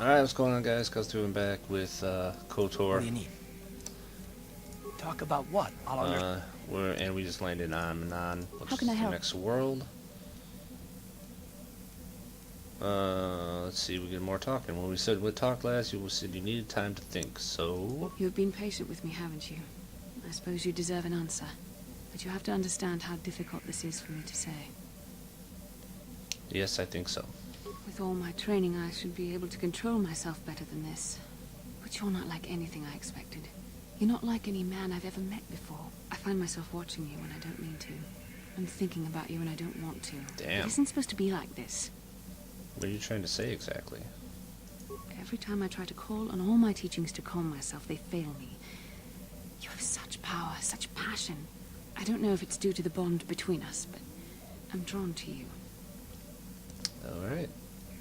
Alright, what's going on, guys? Scalz back with Kotor. What do you need? Talk about what? We just landed on Manaan, which How can I is the help? next world. Let's see, we get more talking. When we said we'd talk last, you said you needed time to think, so... You've been patient with me, haven't you? I suppose you deserve an answer. But you have to understand how difficult this is for me to say. Yes, I think so. With all my training, I should be able to control myself better than this. But you're not like anything I expected. You're not like any man I've ever met before. I find myself watching you when I don't mean to. I'm thinking about you when I don't want to. Damn. It isn't supposed to be like this. What are you trying to say exactly? Every time I try to call on all my teachings to calm myself, they fail me. You have such power, such passion. I don't know if it's due to the bond between us, but I'm drawn to you. Alright.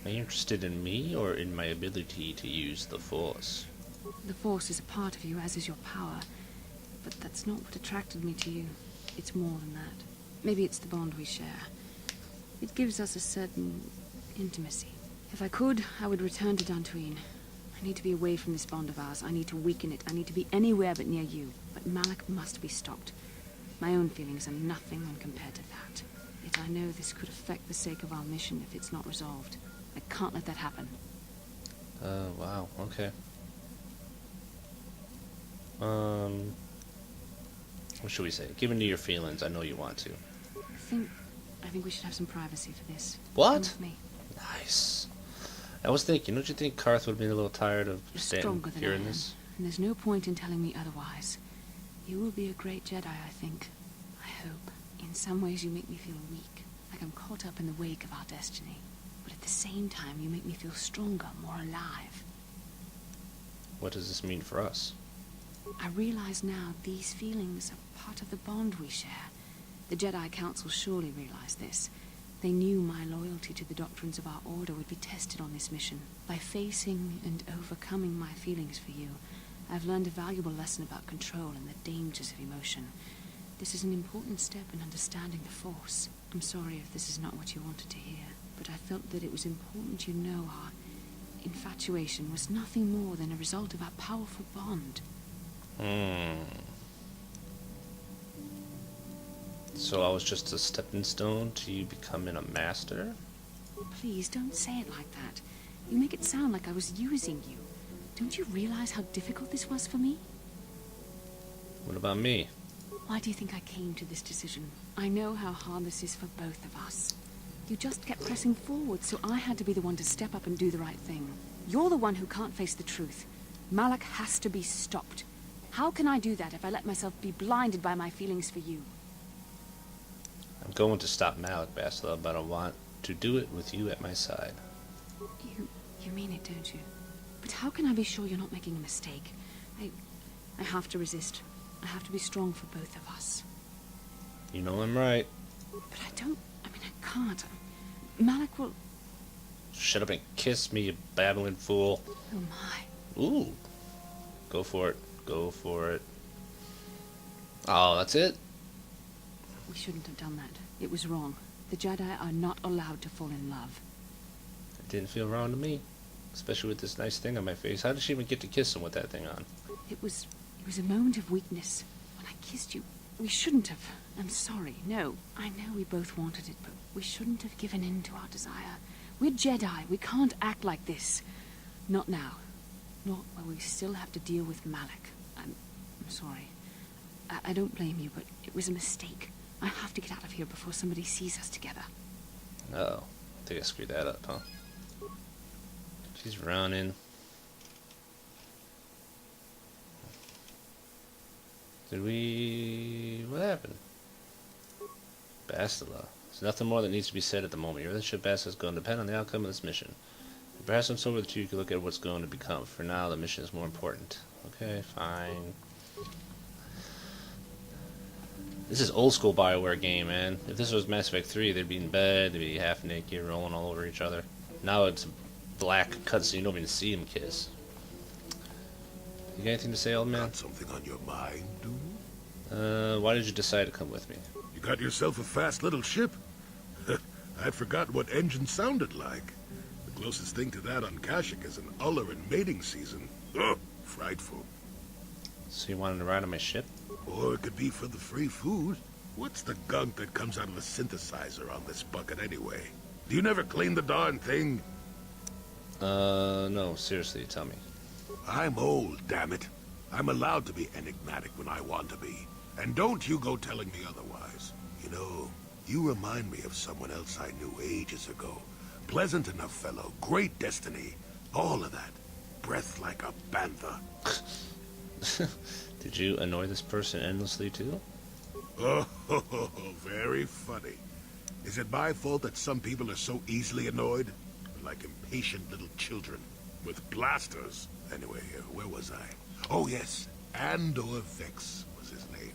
Are you interested in me, or in my ability to use the Force? The Force is a part of you, as is your power. But that's not what attracted me to you. It's more than that. Maybe it's the bond we share. It gives us a certain intimacy. If I could, I would return to Dantooine. I need to be away from this bond of ours. I need to weaken it. I need to be anywhere but near you. But Malik must be stopped. My own feelings are nothing when compared to that. Yet I know this could affect the sake of our mission if it's not resolved. I can't let that happen. Wow, okay. What should we say? Given to your feelings, I know you want to. I think we should have some privacy for this. What? Come with me. Nice. I was thinking, don't you think Carth would have been a little tired of You're standing stronger than here I in am, this? and there's no point in telling me otherwise. You will be a great Jedi, I think. I hope. In some ways you make me feel weak, like I'm caught up in the wake of our destiny. But at the same time, you make me feel stronger, more alive. What does this mean for us? I realize now these feelings are part of the bond we share. The Jedi Council surely realized this. They knew my loyalty to the doctrines of our order would be tested on this mission. By facing and overcoming my feelings for you, I've learned a valuable lesson about control and the dangers of emotion. This is an important step in understanding the Force. I'm sorry if this is not what you wanted to hear, but I felt that it was important you know our infatuation was nothing more than a result of our powerful bond. So I was just a stepping stone to you becoming a master? Please, don't say it like that. You make it sound like I was using you. Don't you realize how difficult this was for me? What about me? Why do you think I came to this decision? I know how hard this is for both of us. You just kept pressing forward, so I had to be the one to step up and do the right thing. You're the one who can't face the truth. Malik has to be stopped. How can I do that if I let myself be blinded by my feelings for you? I'm going to stop Malik, bastilla, but I want to do it with you at my side. You mean it, don't you? But how can I be sure you're not making a mistake? I have to resist. I have to be strong for both of us. You know I'm right. But I can't. Malik will... Shut up and kiss me, you babbling fool. Oh my. Ooh. Go for it. Go for it. Oh, that's it? We shouldn't have done that. It was wrong. The Jedi are not allowed to fall in love. It didn't feel wrong to me. Especially with this nice thing on my face. How did she even get to kiss him with that thing on? It was a moment of weakness. When I kissed you, we shouldn't have. I'm sorry. No, I know we both wanted it, but we shouldn't have given in to our desire. We're Jedi. We can't act like this. Not now. Not while we still have to deal with Malik. I'm sorry. I don't blame you, but it was a mistake. I have to get out of here before somebody sees us together. Oh, I think I screwed that up, huh? She's running. What happened? Bastilla. There's nothing more that needs to be said at the moment. Your relationship with Bastilla is going to depend on the outcome of this mission. Perhaps I'm sober that you could look at what's going to become. For now, the mission is more important. Okay, fine. This is old school BioWare game, man. If this was Mass Effect 3, they'd be in bed, they'd be half naked, rolling all over each other. Now it's black cutscene, you don't even see them kiss. You got anything to say, old man? Got something on your mind, dude? Why did you decide to come with me? You got yourself a fast little ship? I'd forgotten what engines sounded like. Closest thing to that on Kashyyyk is an Uller in mating season. Ugh, frightful. So you wanted to ride on my ship? Or it could be for the free food. What's the gunk that comes out of the synthesizer on this bucket anyway? Do you never clean the darn thing? No, seriously, tell me. I'm old, damn it. I'm allowed to be enigmatic when I want to be. And don't you go telling me otherwise. You know, you remind me of someone else I knew ages ago. Pleasant enough fellow, great destiny, all of that. Breath like a bantha. Did you annoy this person endlessly too? Oh, very funny. Is it my fault that some people are so easily annoyed? Like impatient little children with blasters. Anyway, where was I? Oh yes, Andor Vex was his name.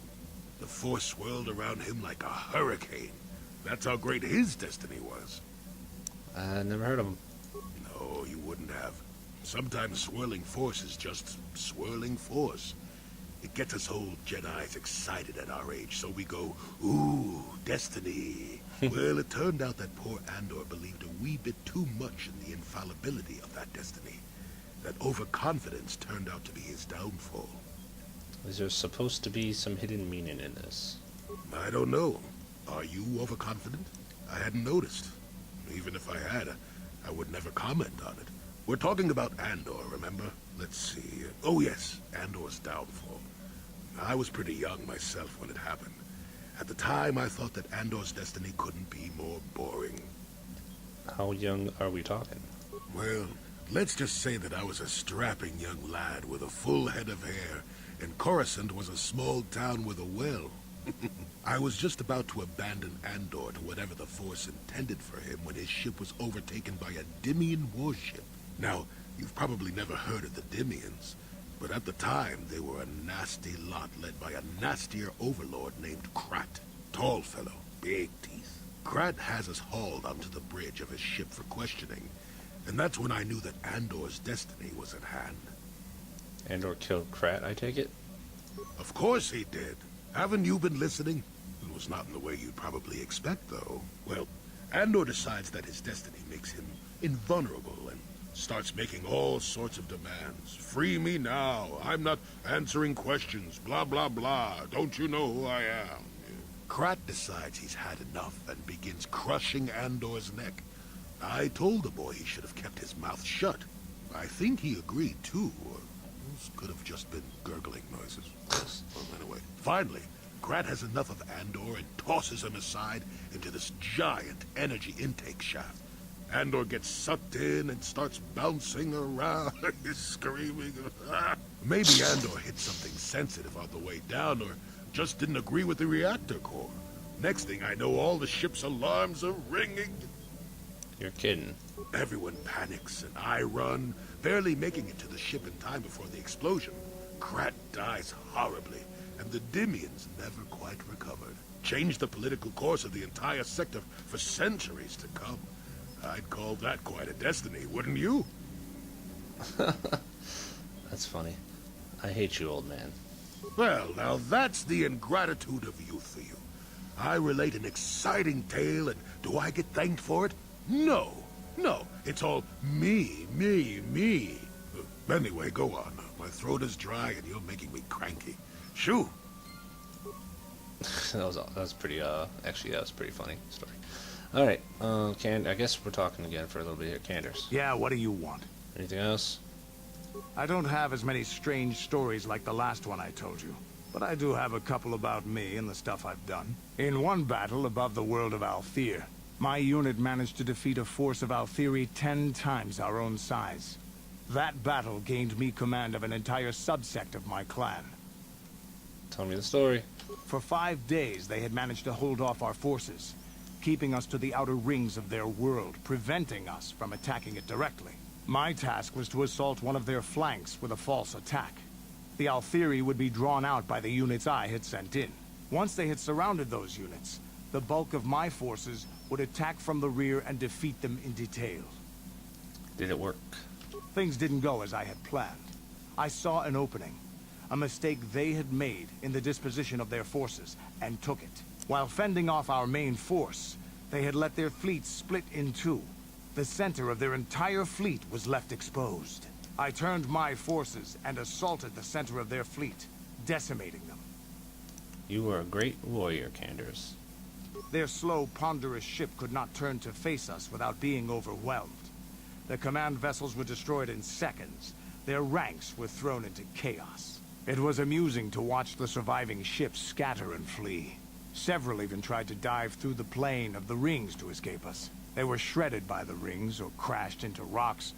The force swirled around him like a hurricane. That's how great his destiny was. I never heard of him. No, you wouldn't have. Sometimes swirling force is just swirling force. It gets us old Jedis excited at our age, so we go, ooh, destiny. Well, it turned out that poor Andor believed a wee bit too much in the infallibility of that destiny. That overconfidence turned out to be his downfall. Is there supposed to be some hidden meaning in this? I don't know. Are you overconfident? I hadn't noticed. Even if I had, I would never comment on it. We're talking about Andor, remember? Let's see. Oh yes, Andor's downfall. I was pretty young myself when it happened. At the time, I thought that Andor's destiny couldn't be more boring. How young are we talking? Well, let's just say that I was a strapping young lad with a full head of hair, and Coruscant was a small town with a well. I was just about to abandon Andor to whatever the Force intended for him when his ship was overtaken by a Dimian warship. Now, you've probably never heard of the Dimians, but at the time they were a nasty lot led by a nastier overlord named Krat. Tall fellow, big teeth. Krat has us hauled onto the bridge of his ship for questioning, and that's when I knew that Andor's destiny was at hand. Andor killed Krat, I take it? Of course he did. Haven't you been listening? It was not in the way you'd probably expect, though. Well, Andor decides that his destiny makes him invulnerable and starts making all sorts of demands. Free me now. I'm not answering questions. Blah, blah, blah. Don't you know who I am? Krat decides he's had enough and begins crushing Andor's neck. I told the boy he should have kept his mouth shut. I think he agreed, too, or those could have just been gurgling noises. Well, anyway, finally, Krat has enough of Andor and tosses him aside into this giant energy intake shaft. Andor gets sucked in and starts bouncing around, screaming. Maybe Andor hit something sensitive on the way down, or just didn't agree with the reactor core. Next thing I know, all the ship's alarms are ringing. You're kidding. Everyone panics, and I run, barely making it to the ship in time before the explosion. Krat dies horribly, and the Dimians never quite recovered. Changed the political course of the entire sector for centuries to come. I'd call that quite a destiny, wouldn't you? That's funny. I hate you, old man. Well, now that's the ingratitude of youth for you. I relate an exciting tale, and do I get thanked for it? No. No, it's all me, me, me. Anyway, go on. My throat is dry, and you're making me cranky. Shoo! that was pretty, actually, that was a pretty funny story. Alright, I guess we're talking again for a little bit here. Canderous. Yeah, what do you want? Anything else? I don't have as many strange stories like the last one I told you, but I do have a couple about me and the stuff I've done. In one battle above the world of Althir, my unit managed to defeat a force of Althiri 10 times our own size. That battle gained me command of an entire subsect of my clan. Tell me the story. For 5 days, they had managed to hold off our forces, keeping us to the outer rings of their world, preventing us from attacking it directly. My task was to assault one of their flanks with a false attack. The Althiri would be drawn out by the units I had sent in. Once they had surrounded those units, the bulk of my forces would attack from the rear and defeat them in detail. Did it work? Things didn't go as I had planned. I saw an opening, a mistake they had made in the disposition of their forces, and took it. While fending off our main force, they had let their fleet split in two. The center of their entire fleet was left exposed. I turned my forces and assaulted the center of their fleet, decimating them. You were a great warrior, Canderous. Their slow, ponderous ship could not turn to face us without being overwhelmed. The command vessels were destroyed in seconds. Their ranks were thrown into chaos. It was amusing to watch the surviving ships scatter and flee. Several even tried to dive through the plane of the rings to escape us. They were shredded by the rings, or crashed into rocks,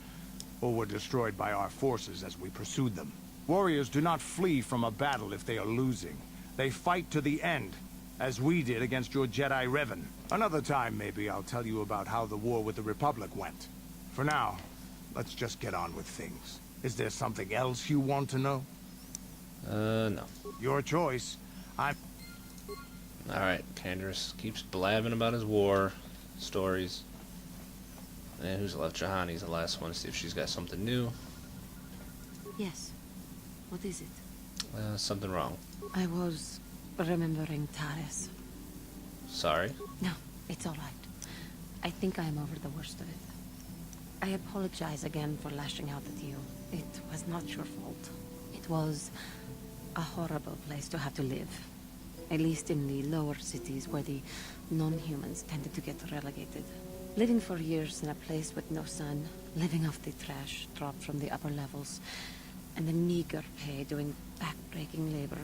or were destroyed by our forces as we pursued them. Warriors do not flee from a battle if they are losing. They fight to the end, as we did against your Jedi Revan. Another time, maybe, I'll tell you about how the war with the Republic went. For now, let's just get on with things. Is there something else you want to know? No. Your choice. Alright, Canderous keeps blabbing about his war stories. And who's left? Juhani's the last one to see if she's got something new. Yes. What is it? Something wrong. I was remembering Taris. Sorry? No, it's all right. I think I'm over the worst of it. I apologize again for lashing out at you. It was not your fault. It was a horrible place to have to live. At least in the lower cities where the non-humans tended to get relegated. Living for years in a place with no sun, living off the trash dropped from the upper levels, and the meager pay doing back-breaking labor.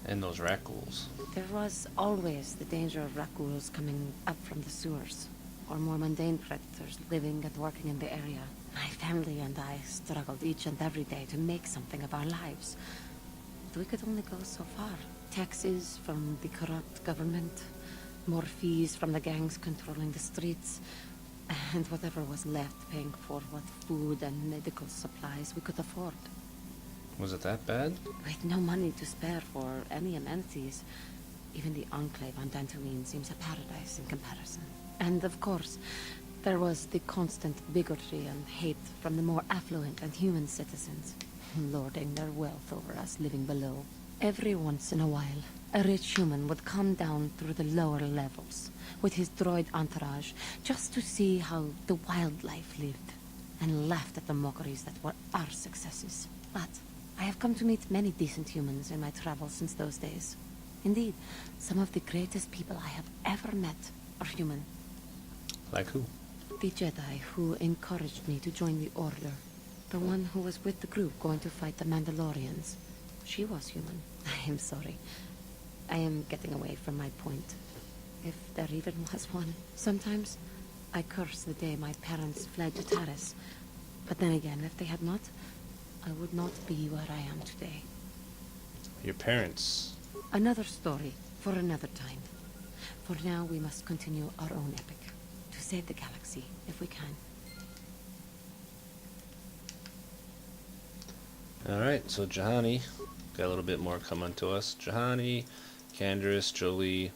And those rackhools. There was always the danger of rackhools coming up from the sewers, or more mundane predators living and working in the area. My family and I struggled each and every day to make something of our lives. But we could only go so far. Taxes from the corrupt government, more fees from the gangs controlling the streets, and whatever was left paying for what food and medical supplies we could afford. Was it that bad? With no money to spare for any amenities, even the Enclave on Dantooine seems a paradise in comparison. And of course, there was the constant bigotry and hate from the more affluent and human citizens, lording their wealth over us living below. Every once in a while, a rich human would come down through the lower levels with his droid entourage just to see how the wildlife lived, and laughed at the mockeries that were our successes. But I have come to meet many decent humans in my travels since those days. Indeed, some of the greatest people I have ever met are human. Like who? The Jedi who encouraged me to join the Order. The one who was with the group going to fight the Mandalorians. She was human. I am sorry. I am getting away from my point. If there even was one. Sometimes I curse the day my parents fled to Taris. But then again, if they had not, I would not be where I am today. Your parents. Another story for another time. For now, we must continue our own epic. To save the galaxy, if we can. Alright, so Juhani. Got a little bit more coming to us. Juhani, Canderous, Jolee.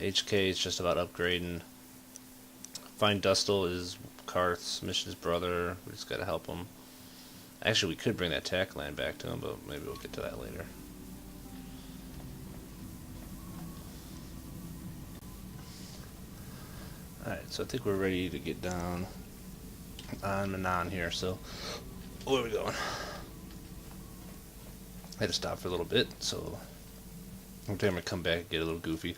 HK is just about upgrading. Find Dustil is Carth's mission's brother. We just gotta help him. Actually, we could bring that tack land back to him, but maybe we'll get to that later. Alright, so I think we're ready to get down on Manaan here, so where are we going? I had to stop for a little bit, so I'm going to come back and get a little goofy.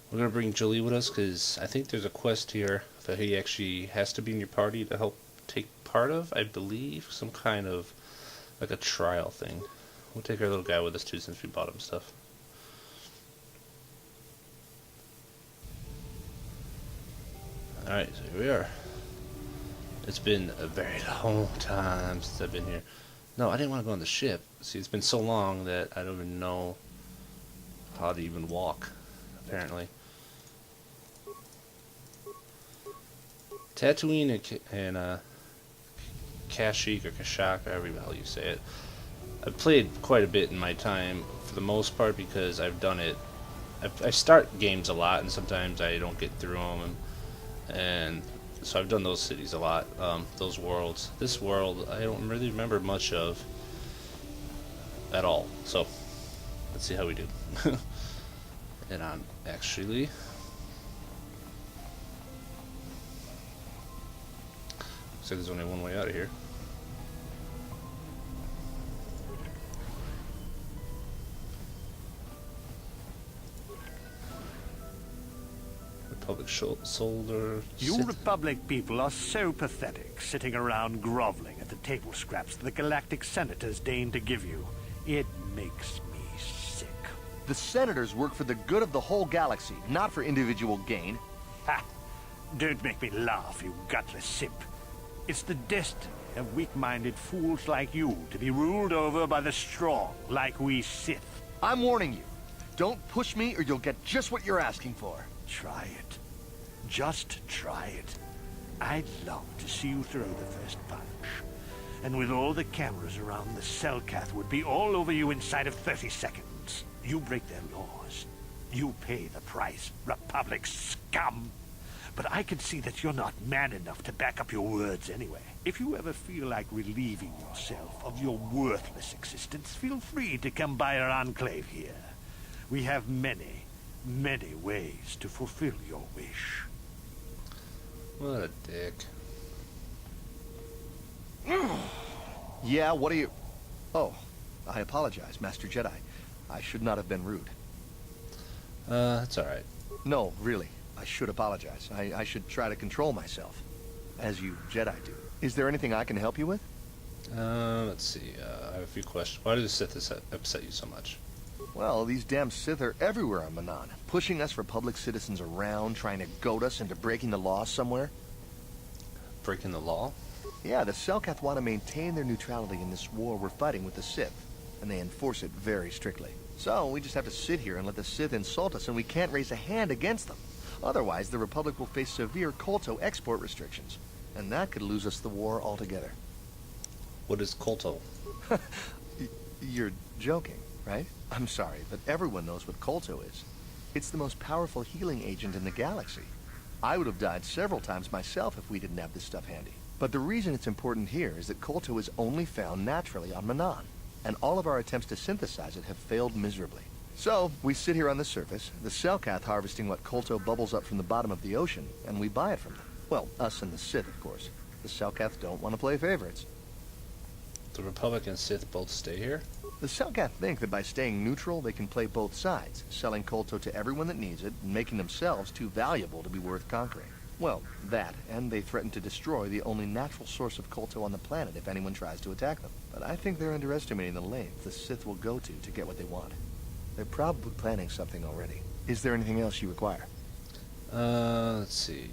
We're going to bring Jolee with us, because I think there's a quest here that he actually has to be in your party to help take part of, I believe, some kind of, like a trial thing. We'll take our little guy with us too, since we bought him stuff. Alright, so here we are. It's been a very long time since I've been here. No, I didn't want to go on the ship. See, it's been so long that I don't even know how to even walk, apparently. Tatooine and Kashyyyk or Kashyyyk, however the hell you say it. I've played quite a bit in my time, for the most part, because I've done it. I start games a lot, and sometimes I don't get through them, and so I've done those cities a lot, those worlds. This world, I don't really remember much of at all, so let's see how we do. And I'm actually Looks like there's only one way out of here. Republic soldier. You Republic people are so pathetic, sitting around groveling at the table scraps the galactic senators deign to give you. It makes me sick. The senators work for the good of the whole galaxy, not for individual gain. Ha! Don't make me laugh, you gutless simp. It's the destiny of weak-minded fools like you to be ruled over by the strong, like we Sith. I'm warning you. Don't push me or you'll get just what you're asking for. Try it. Just try it. I'd love to see you throw the first punch. And with all the cameras around, the Selkath would be all over you inside of 30 seconds. You break their laws. You pay the price, Republic scum. But I can see that you're not man enough to back up your words anyway. If you ever feel like relieving yourself of your worthless existence, feel free to come by our enclave here. We have many, many ways to fulfill your wish. What a dick. Yeah, what are you... Oh, I apologize, Master Jedi. I should not have been rude. It's alright. No, really. I should apologize. I should try to control myself, as you Jedi do. Is there anything I can help you with? Let's see. I have a few questions. Why do the Sith upset you so much? Well, these damn Sith are everywhere on Manaan, pushing us Republic citizens around, trying to goad us into breaking the law somewhere. Breaking the law? Yeah, the Selkath want to maintain their neutrality in this war we're fighting with the Sith, and they enforce it very strictly. So, we just have to sit here and let the Sith insult us, and we can't raise a hand against them. Otherwise, the Republic will face severe Kolto export restrictions, and that could lose us the war altogether. What is Kolto? You're joking, right? I'm sorry, but everyone knows what Kolto is. It's the most powerful healing agent in the galaxy. I would have died several times myself if we didn't have this stuff handy. But the reason it's important here is that Kolto is only found naturally on Manaan, and all of our attempts to synthesize it have failed miserably. So, we sit here on the surface, the Selkath harvesting what Kolto bubbles up from the bottom of the ocean, and we buy it from them. Well, us and the Sith, of course. The Selkath don't want to play favorites. The Republic and Sith both stay here? The Selkath think that by staying neutral, they can play both sides, selling Kolto to everyone that needs it, and making themselves too valuable to be worth conquering. Well, that, and they threaten to destroy the only natural source of Kolto on the planet if anyone tries to attack them. But I think they're underestimating the length the Sith will go to get what they want. They're probably planning something already. Is there anything else you require? Let's see.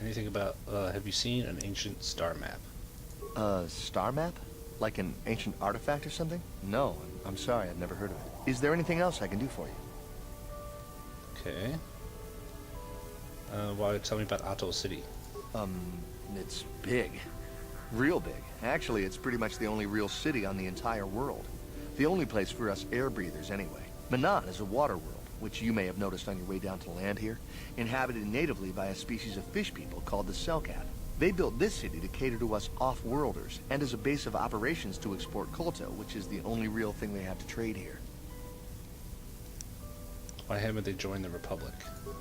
Anything about, have you seen an ancient star map? Star map? Like an ancient artifact or something? No, I'm sorry, I've never heard of it. Is there anything else I can do for you? Okay. Why, tell me about Atto City. It's big. Real big. Actually, it's pretty much the only real city on the entire world. The only place for us air breathers, anyway. Manaan is a water world, which you may have noticed on your way down to land here, inhabited natively by a species of fish people called the Selkath. They built this city to cater to us off-worlders, and as a base of operations to export Kolto, which is the only real thing they have to trade here. Why haven't they joined the Republic?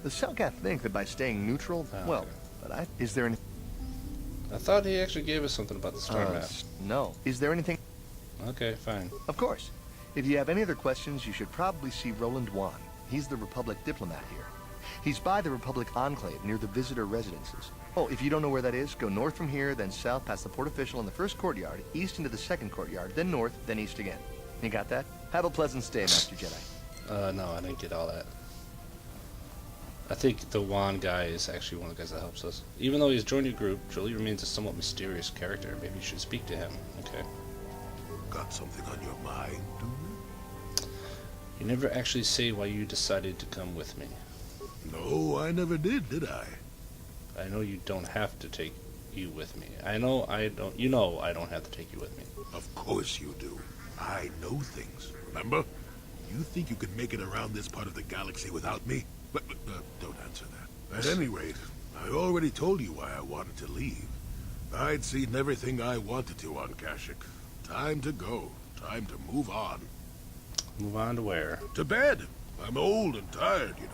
The Selkath think that by staying neutral, well, okay. but is there any... I thought he actually gave us something about the star map. No. Is there anything... Okay, fine. Of course. If you have any other questions, you should probably see Roland Wan. He's the Republic diplomat here. He's by the Republic Enclave near the visitor residences. Oh, if you don't know where that is, go north from here, then south past the port official in the first courtyard, east into the second courtyard, then north, then east again. You got that? Have a pleasant stay, Master Jedi. No, I didn't get all that. I think the Juan guy is actually one of the guys that helps us. Even though he's joined your group, Jolee remains a somewhat mysterious character. Maybe you should speak to him. Okay. Got something on your mind, do you? You never actually say why you decided to come with me. No, I never did I? I know you don't have to take you with me. I know I don't. You know I don't have to take you with me. Of course you do. I know things, remember? You think you could make it around this part of the galaxy without me? But don't answer that. At any rate, I already told you why I wanted to leave. I'd seen everything I wanted to on Kashyyyk. Time to go. Time to move on. Move on to where? To bed. I'm old and tired, you know.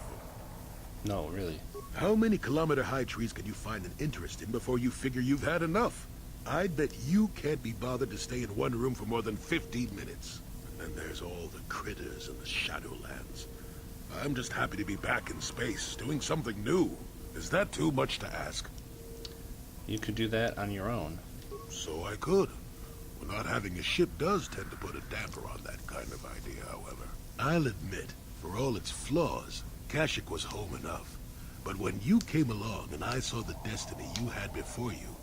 No, really. How many kilometer-high trees can you find an interest in before you figure you've had enough? I'd bet you can't be bothered to stay in one room for more than 15 minutes. And then there's all the critters in the Shadowlands. I'm just happy to be back in space, doing something new. Is that too much to ask? You could do that on your own. So I could. Well, not having a ship does tend to put a damper on that kind of idea, however. I'll admit, for all its flaws, Kashyyyk was home enough. But when you came along and I saw the destiny you had before you,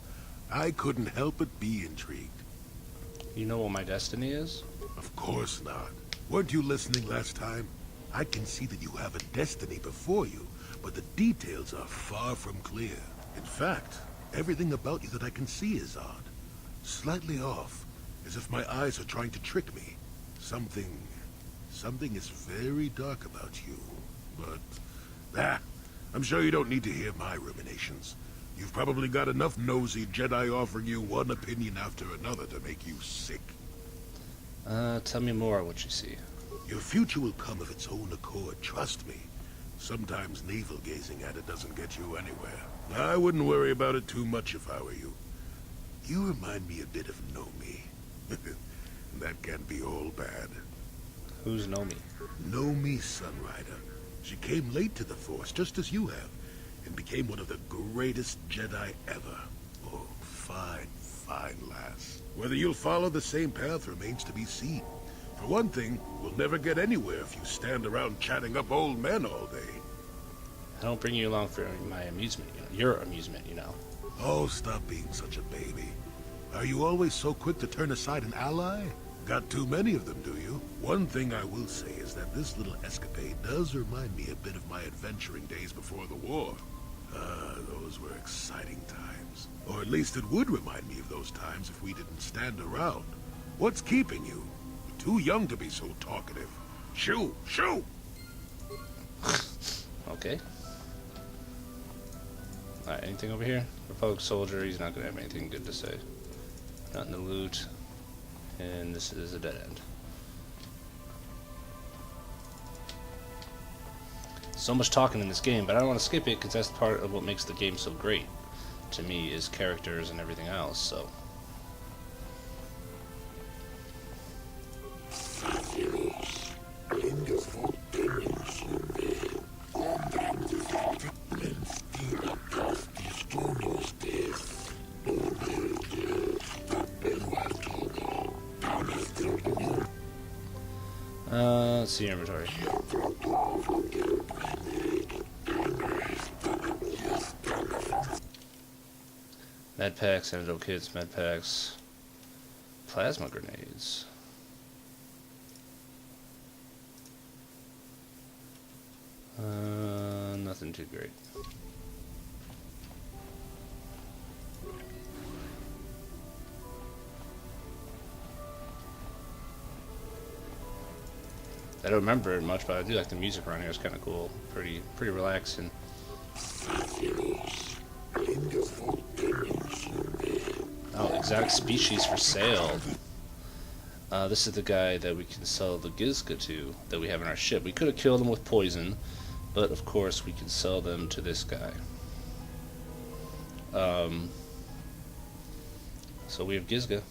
I couldn't help but be intrigued. You know what my destiny is? Of course not. Weren't you listening last time? I can see that you have a destiny before you, but the details are far from clear. In fact, everything about you that I can see is odd. Slightly off, as if my eyes are trying to trick me. Something is very dark about you. But, I'm sure you don't need to hear my ruminations. You've probably got enough nosy Jedi offering you one opinion after another to make you sick. Tell me more what you see. Your future will come of its own accord, trust me. Sometimes navel-gazing at it doesn't get you anywhere. I wouldn't worry about it too much if I were you. You remind me a bit of Nomi. That can't be all bad. Who's Nomi? Nomi Sunrider. She came late to the Force, just as you have, and became one of the greatest Jedi ever. Oh, fine, fine lass. Whether you'll follow the same path remains to be seen. For one thing, we'll never get anywhere if you stand around chatting up old men all day. I don't bring you along for my amusement, your amusement, Oh, stop being such a baby. Are you always so quick to turn aside an ally? Got too many of them, do you? One thing I will say is that this little escapade does remind me a bit of my adventuring days before the war. Those were exciting times. Or at least it would remind me of those times if we didn't stand around. What's keeping you? You're too young to be so talkative. Shoo! Shoo! Okay. Alright, anything over here? Republic soldier, he's not going to have anything good to say. Nothing to loot. And this is a dead end. So much talking in this game, but I don't want to skip it because that's part of what makes the game so great to me, is characters and everything else, so. Let's see your inventory. Med packs, antidote kits, med packs, plasma grenades. Nothing too great. I don't remember it much, but I do like the music around here. It's kind of cool, pretty relaxing. Oh, exotic species for sale. This is the guy that we can sell the Gizka to, that we have in our ship. We could have killed him with poison, but of course we can sell them to this guy. So we have Gizka.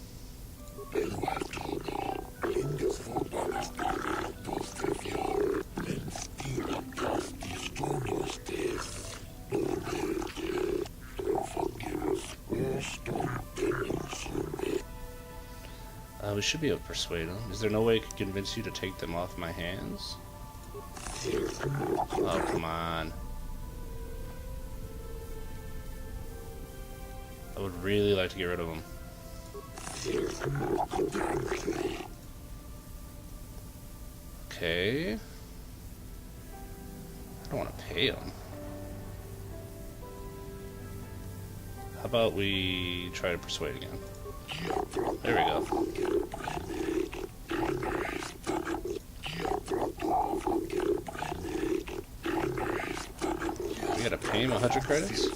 We should be able to persuade him. Is there no way I could convince you to take them off my hands? Oh, come on. I would really like to get rid of them. Okay. I don't want to pay him. How about we try to persuade again? There we go. We gotta pay him 100 credits?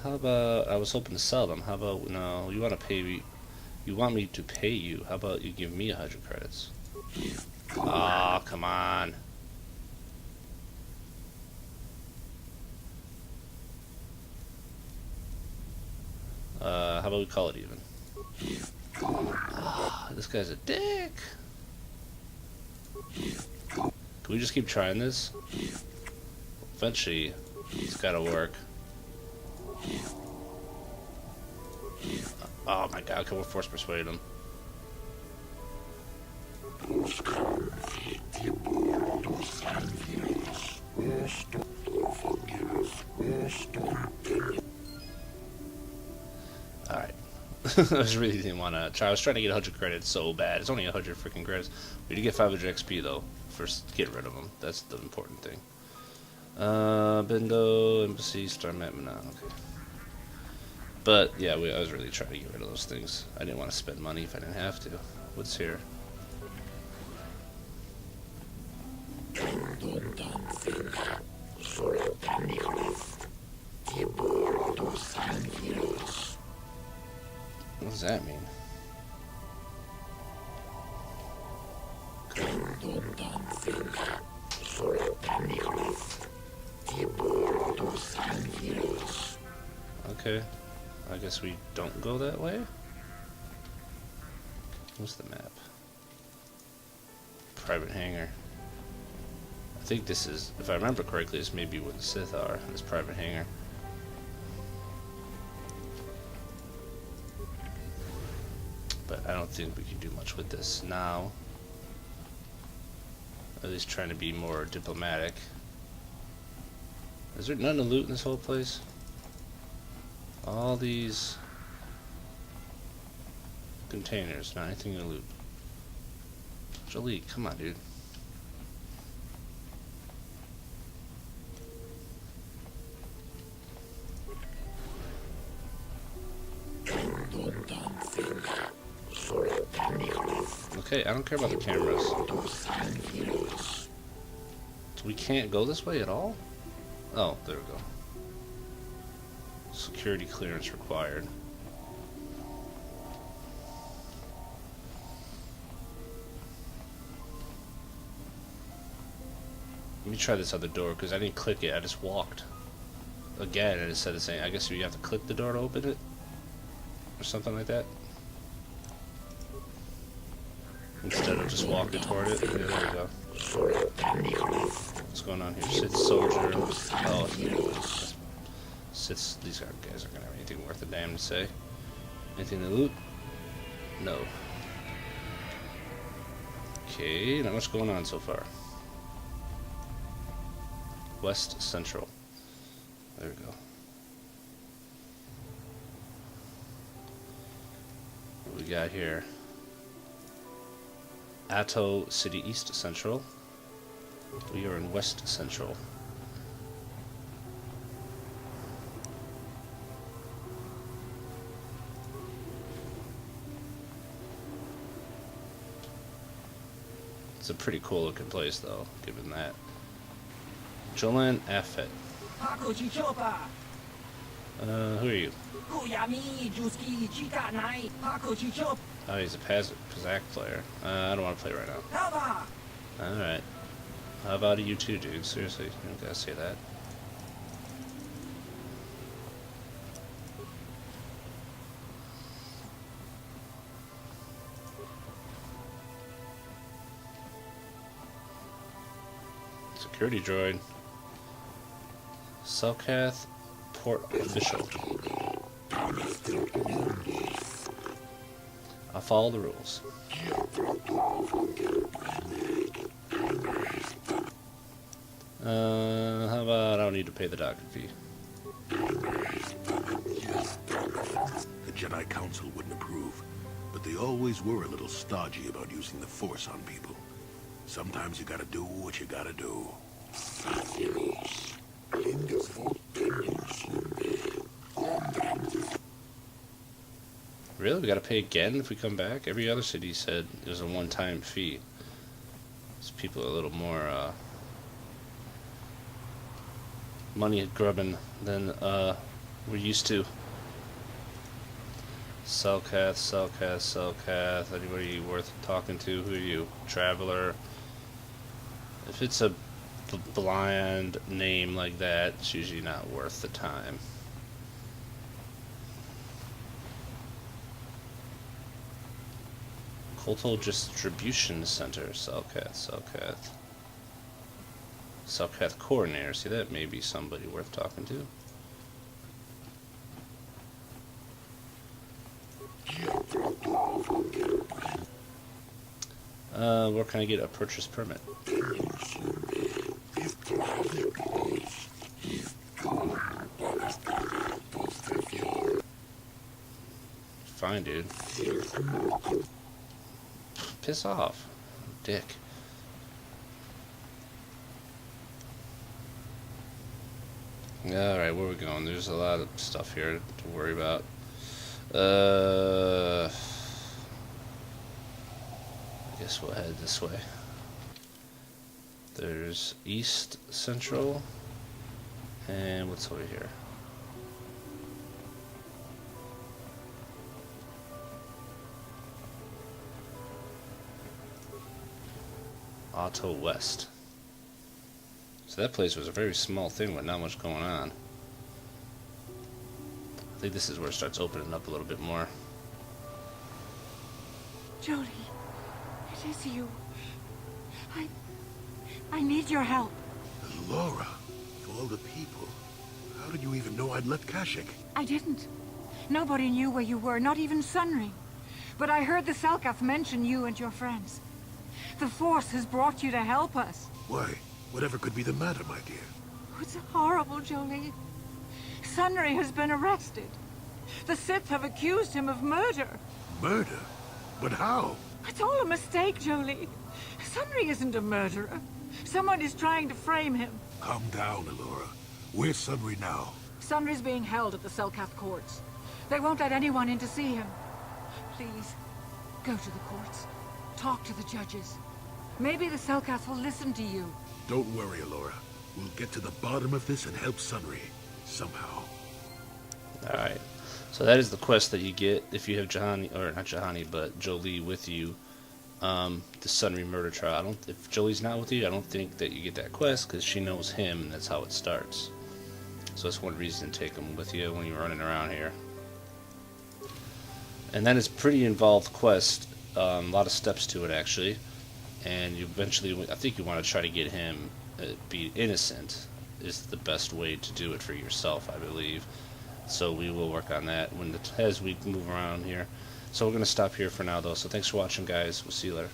How about, I was hoping to sell them. How about, no, you want to pay me, you want me to pay you. How about you give me 100 credits? Oh, come on. how about we call it even? Oh, this guy's a dick. Can we just keep trying this? Eventually, it's gotta work. Oh my god, can we force persuade him? Alright. I really didn't want to try. I was trying to get 100 credits so bad. It's only 100 freaking credits. We did get 500 XP though. First, get rid of them. That's the important thing. Bendo, Embassy, Star Map, Manaan. Okay. But yeah, I was really trying to get rid of those things. I didn't want to spend money if I didn't have to. What's here? What does that mean? Okay, I guess we don't go that way. What's the map? Private hangar. I think this is, if I remember correctly, this may be where the Sith are, this private hangar. But I don't think we can do much with this now. At least trying to be more diplomatic. Is there none to loot in this whole place? All these containers, not anything to loot. Jolee, come on, dude. Okay, I don't care about the cameras. So we can't go this way at all? Oh, there we go. Security clearance required. Let me try this other door, because I didn't click it, I just walked. Again, and it said the same. I guess you have to click the door to open it? Or something like that? Instead of just walking toward it. Yeah, there we go. What's going on here? Sith soldier. Oh, Sith. These guys aren't gonna have anything worth a damn to say. Anything to loot? No. Okay, not much going on so far. West Central. There we go. What we got here? Atto City East Central. We are in West Central. It's a pretty cool looking place though, given that. Jolan Affet. Who are you? Oh, he's a Kazakh player. I don't want to play right now. Alright. How about you too, dude? Seriously, you don't gotta say that. Security droid. Selkath Port Official. I'll follow the rules. How about I don't need to pay the docket fee? The Jedi Council wouldn't approve, but they always were a little stodgy about using the Force on people. Sometimes you gotta do what you gotta do. Really? We gotta pay again if we come back? Every other city said it was a one-time fee. These people are a little more, money grubbing than, we're used to. Selkath. Anybody worth talking to? Who are you? Traveler. If it's a bland name like that, it's usually not worth the time. Colto Distribution Center, Selkath. Selkath Coordinator. See, that may be somebody worth talking to. Where can I get a purchase permit? Fine, dude. Piss off, dick. Alright, where are we going? There's a lot of stuff here to worry about. I guess we'll head this way. There's East Central, and what's over here? Auto West. So that place was a very small thing with not much going on. I think this is where it starts opening up a little bit more. Jolee, it is you. I need your help. Laura, of all the people, how did you even know I'd left Kashyyyk? I didn't. Nobody knew where you were, not even Sunry. But I heard the Selkath mention you and your friends. The Force has brought you to help us. Why? Whatever could be the matter, my dear? It's horrible, Jolee. Sunry has been arrested. The Sith have accused him of murder. Murder? But how? It's all a mistake, Jolee. Sunry isn't a murderer. Someone is trying to frame him. Calm down, Alora. Where's Sunry now? Sunry's being held at the Selkath courts. They won't let anyone in to see him. Please, go to the courts. Talk to the judges. Maybe the Selkath will listen to you. Don't worry, Alora. We'll get to the bottom of this and help Sunry. Somehow. Alright. So that is the quest that you get if you have Juhani, or not Juhani, but Jolee with you. The Sunry murder trial. If Jolee's not with you, I don't think that you get that quest because she knows him, and that's how it starts. So that's one reason to take him with you when you're running around here. And that is a pretty involved quest. A lot of steps to it, actually. And you eventually, I think you want to try to get him be innocent is the best way to do it for yourself, I believe. So we will work on that as we move around here. So we're going to stop here for now, though. So thanks for watching, guys. We'll see you later.